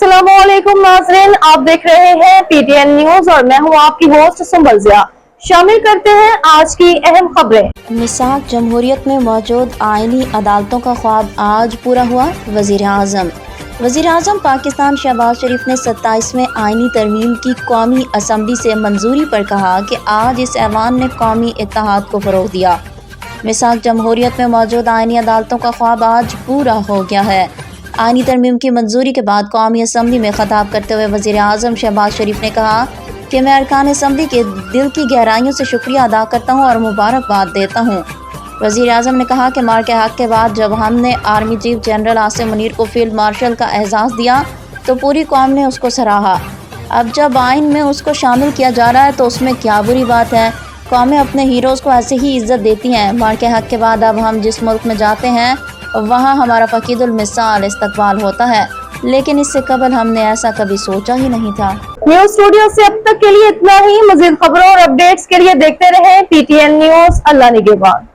अस्सलाम वालेकुम नाज़रीन, आप देख रहे हैं PTN न्यूज और मैं हूं आपकी होस्ट सुंबल ज़िया। शामिल करते हैं आज की अहम खबरें। मिसाक जमहूरियत में मौजूद आईनी अदालतों का ख्वाब आज पूरा हुआ। वज़ीर आज़म पाकिस्तान शहबाज शरीफ ने 27वें आईनी तरमीम की कौमी असम्बली से मंजूरी पर कहा कि आज इस ऐवान ने कौमी इत्तेहाद को फ़रोग़ दिया। मिसाक जमहूरियत में मौजूद आईनी अदालतों का ख्वाब आज पूरा हो गया है। आईनी तरमीम की मंजूरी के बाद कौमी असम्बली में खिताब करते हुए वज़ीर आज़म शहबाज शरीफ ने कहा कि मैं अरकान असम्बली के दिल की गहराइयों से शुक्रिया अदा करता हूँ और मुबारकबाद देता हूँ। वज़ीर आज़म ने कहा कि मार्के हक़ के बाद जब हमने army chief general Asim Munir को फील्ड मार्शल का एजाज़ दिया तो पूरी कौम ने उसको सराहा। अब जब आइन में उसको शामिल किया जा रहा है तो उसमें क्या बुरी बात है। कौमें अपने हीरोज़ को ऐसे ही इज़्ज़त देती हैं। मार्के हक़ के बाद अब हम जिस मुल्क में जाते हैं वहाँ हमारा फ़कीदुल मिसाल इस्तकबाल होता है, लेकिन इससे कबल हमने ऐसा कभी सोचा ही नहीं था। न्यूज स्टूडियो से अब तक के लिए इतना ही। मज़ीद खबरों और अपडेट्स के लिए देखते रहें PTN न्यूज। अल्लाह निगहबान।